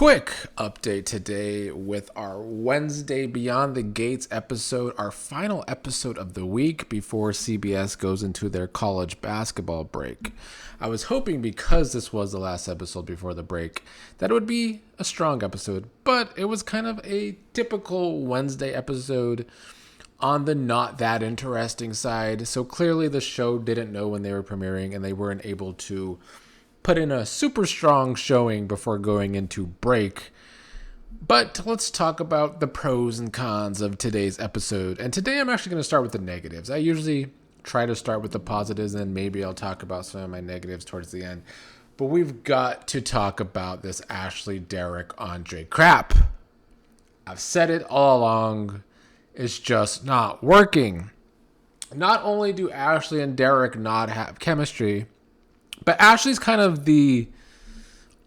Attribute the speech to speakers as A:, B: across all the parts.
A: Quick update today with our Wednesday Beyond the Gates episode, our final episode of the week before CBS goes into their college basketball break. I was hoping because this was the last episode before the break that it would be a strong episode, but it was kind of a typical Wednesday episode on the not that interesting side. So clearly the show didn't know when they were premiering and they weren't able to put in a super strong showing before going into break. But let's talk about the pros and cons of today's episode. And today I'm actually going to start with the negatives. I usually try to start with the positives and maybe I'll talk about some of my negatives towards the end. But we've got to talk about this Ashley, Derek, Andre crap. I've said it all along. It's just not working. Not only do Ashley and Derek not have chemistry, but Ashley's kind of the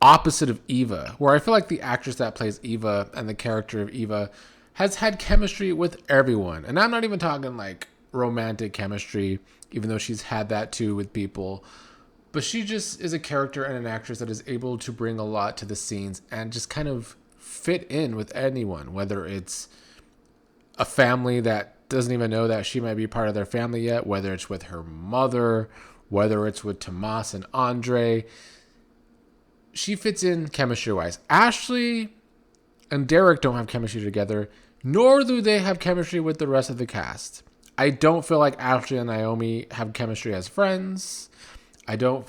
A: opposite of Eva, where I feel like the actress that plays Eva and the character of Eva has had chemistry with everyone. And I'm not even talking like romantic chemistry, even though she's had that too with people. But she just is a character and an actress that is able to bring a lot to the scenes and just kind of fit in with anyone, whether it's a family that doesn't even know that she might be part of their family yet, whether it's with her mother, whether it's with Tomas and Andre. She fits in chemistry-wise. Ashley and Derek don't have chemistry together, nor do they have chemistry with the rest of the cast. I don't feel like Ashley and Naomi have chemistry as friends. We don't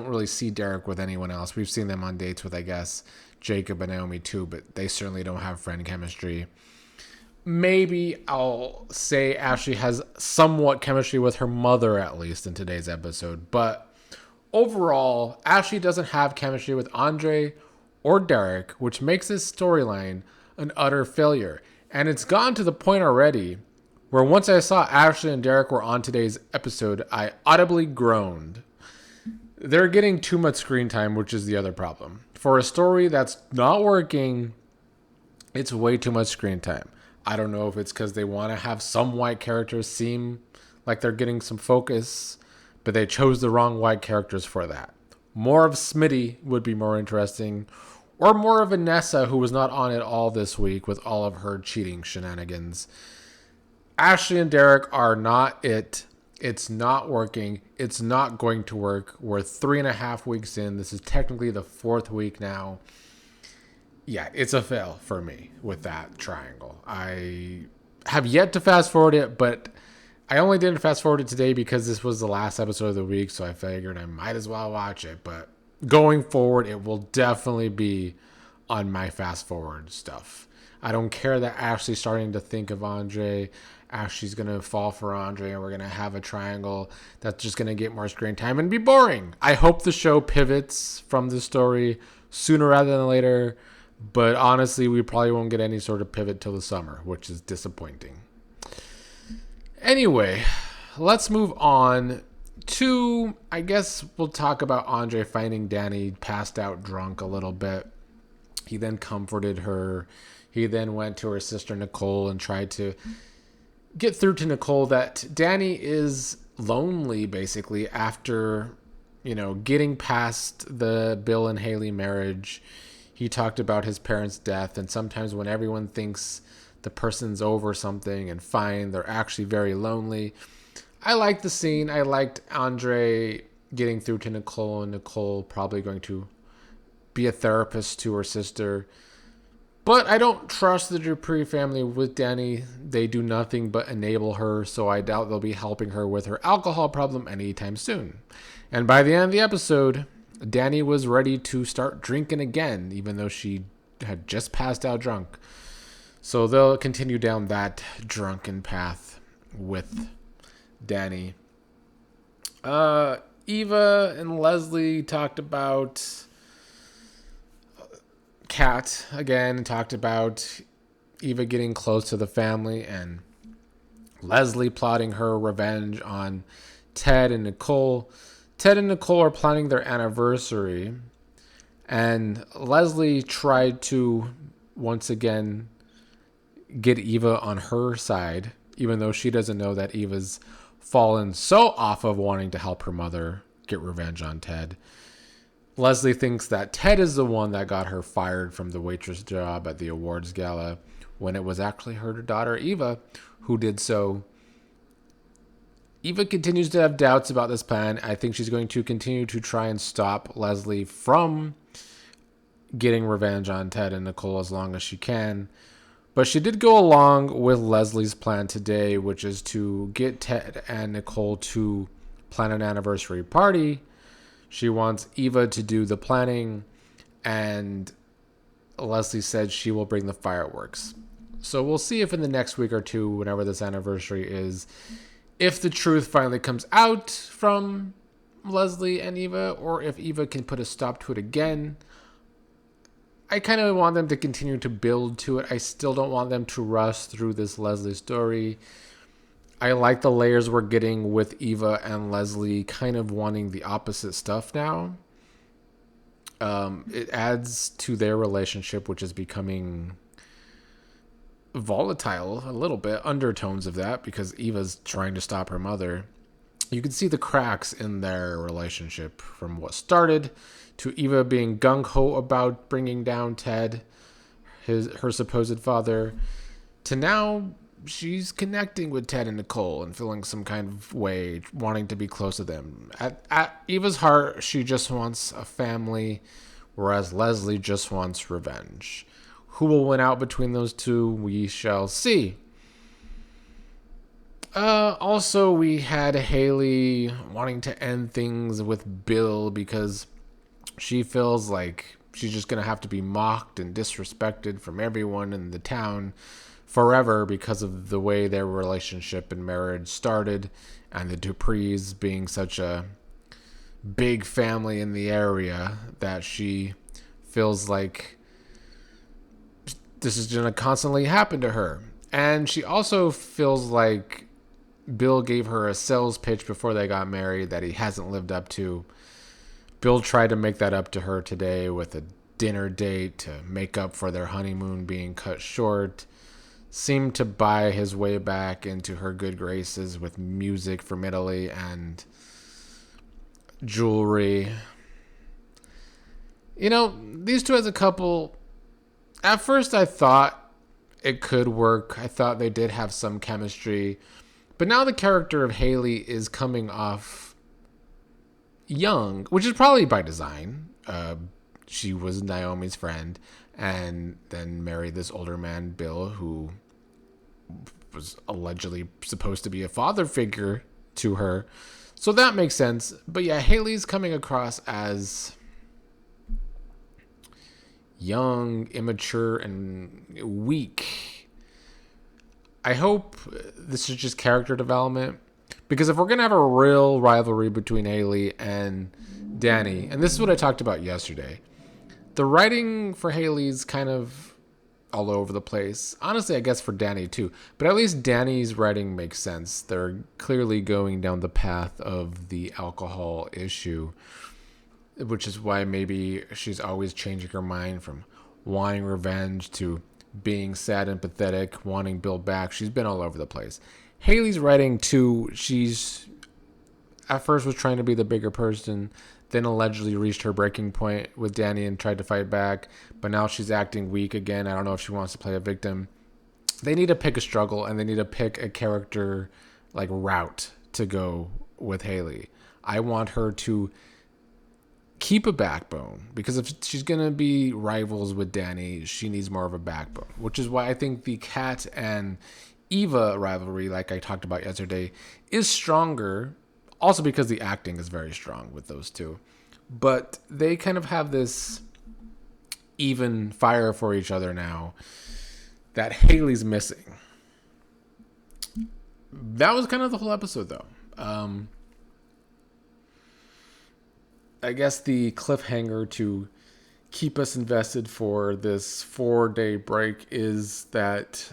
A: really see Derek with anyone else. We've seen them on dates with, I guess, Jacob and Naomi too, but they certainly don't have friend chemistry. Maybe I'll say Ashley has somewhat chemistry with her mother, at least in today's episode. But overall, Ashley doesn't have chemistry with Andre or Derek, which makes this storyline an utter failure. And it's gotten to the point already where once I saw Ashley and Derek were on today's episode, I audibly groaned. They're getting too much screen time, which is the other problem. For a story that's not working, it's way too much screen time. I don't know if it's because they want to have some white characters seem like they're getting some focus, but they chose the wrong white characters for that. More of Smitty would be more interesting, or more of Vanessa, who was not on it all this week with all of her cheating shenanigans. Ashley and Derek are not it. It's not working. It's not going to work. We're 3.5 weeks in. This is technically the 4th week now. Yeah, it's a fail for me with that triangle. I have yet to fast forward it, but I only didn't fast forward it today because this was the last episode of the week, so I figured I might as well watch it. But going forward, it will definitely be on my fast forward stuff. I don't care that Ashley's starting to think of Andre. Ashley's going to fall for Andre, and we're going to have a triangle that's just going to get more screen time and be boring. I hope the show pivots from the story sooner rather than later. But honestly, we probably won't get any sort of pivot till the summer, which is disappointing. Anyway, let's move on to, I guess we'll talk about Andre finding Danny passed out drunk a little bit. He then comforted her. He then went to her sister Nicole and tried to get through to Nicole that Danny is lonely, basically, after, getting past the Bill and Haley marriage. He talked about his parents' death, and sometimes when everyone thinks the person's over something and fine, they're actually very lonely. I liked the scene. I liked Andre getting through to Nicole, and Nicole probably going to be a therapist to her sister. But I don't trust the Dupree family with Danny. They do nothing but enable her, so I doubt they'll be helping her with her alcohol problem anytime soon. And by the end of the episode, Danny was ready to start drinking again, even though she had just passed out drunk. So they'll continue down that drunken path with Danny. Eva and Leslie talked about Kat again, and talked about Eva getting close to the family and Leslie plotting her revenge on Ted and Nicole. Ted and Nicole are planning their anniversary, and Leslie tried to once again get Eva on her side, even though she doesn't know that Eva's fallen so off of wanting to help her mother get revenge on Ted. Leslie thinks that Ted is the one that got her fired from the waitress job at the awards gala when it was actually her daughter Eva who did so. Eva continues to have doubts about this plan. I think she's going to continue to try and stop Leslie from getting revenge on Ted and Nicole as long as she can. But she did go along with Leslie's plan today, which is to get Ted and Nicole to plan an anniversary party. She wants Eva to do the planning, and Leslie said she will bring the fireworks. So we'll see if in the next week or two, whenever this anniversary is, if the truth finally comes out from Leslie and Eva, or if Eva can put a stop to it again. I kind of want them to continue to build to it. I still don't want them to rush through this Leslie story. I like the layers we're getting with Eva and Leslie kind of wanting the opposite stuff now. It adds to their relationship, which is becoming volatile a little bit, undertones of that, because Eva's trying to stop her mother. You can see the cracks in their relationship from what started to Eva being gung-ho about bringing down Ted, her supposed father, to now she's connecting with Ted and Nicole and feeling some kind of way, wanting to be close to them. At Eva's heart, she just wants a family, whereas Leslie just wants revenge. Who will win out between those two, we shall see. Also, we had Haley wanting to end things with Bill because she feels like she's just going to have to be mocked and disrespected from everyone in the town forever because of the way their relationship and marriage started, and the Duprees being such a big family in the area that she feels like this is going to constantly happen to her. And she also feels like Bill gave her a sales pitch before they got married that he hasn't lived up to. Bill tried to make that up to her today with a dinner date to make up for their honeymoon being cut short. Seemed to buy his way back into her good graces with music from Italy and jewelry. You know, these two as a couple, at first I thought it could work. I thought they did have some chemistry. But now the character of Haley is coming off young, which is probably by design. She was Naomi's friend and then married this older man, Bill, who was allegedly supposed to be a father figure to her. So that makes sense. But yeah, Haley's coming across as young, immature, and weak. I hope this is just character development, because if we're going to have a real rivalry between Haley and Danny, and this is what I talked about yesterday, the writing for Haley's kind of all over the place. Honestly, I guess for Danny too, but at least Danny's writing makes sense. They're clearly going down the path of the alcohol issue, which is why maybe she's always changing her mind from wanting revenge to being sad and pathetic, wanting Bill back. She's been all over the place. Haley's writing too, she's at first was trying to be the bigger person, then allegedly reached her breaking point with Danny and tried to fight back, but now she's acting weak again. I don't know if she wants to play a victim. They need to pick a struggle, and they need to pick a character like route to go with Haley. I want her to keep a backbone, because if she's going to be rivals with Danny, she needs more of a backbone, which is why I think the Kat and Eva rivalry, like I talked about yesterday, is stronger. Also because the acting is very strong with those two. But they kind of have this even fire for each other now that Haley's missing. That was kind of the whole episode, though. I guess the cliffhanger to keep us invested for this 4-day break is that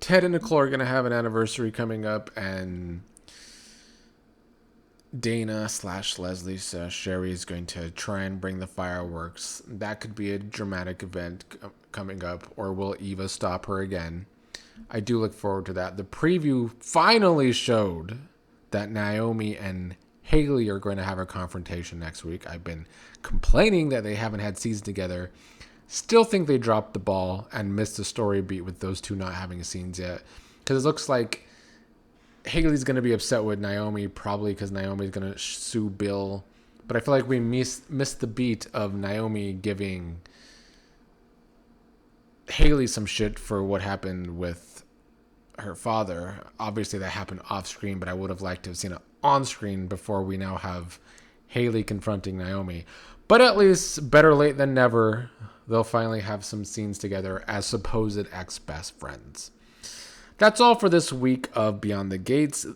A: Ted and Nicole are going to have an anniversary coming up, and Dana / Leslie / Sherry is going to try and bring the fireworks. That could be a dramatic event coming up, or will Eva stop her again? I do look forward to that. The preview finally showed that Naomi and Haley are going to have a confrontation next week. I've been complaining that they haven't had scenes together. Still think they dropped the ball and missed the story beat with those two not having scenes yet. Because it looks like Haley's going to be upset with Naomi, probably because Naomi's going to sue Bill. But I feel like we missed the beat of Naomi giving Haley some shit for what happened with her father. Obviously, that happened off screen, but I would have liked to have seen it on screen before we now have Haley confronting Naomi. But at least better late than never. They'll finally have some scenes together as supposed ex-best friends. That's all for this week of Beyond the Gates.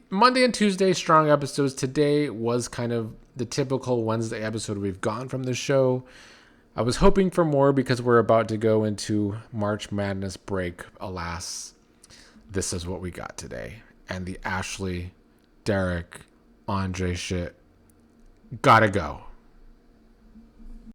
A: Monday and Tuesday, strong episodes. Today was kind of the typical Wednesday episode we've gotten from the show. I was hoping for more because we're about to go into March Madness break. Alas, this is what we got today. And the Ashley, Derek, Andre shit gotta go.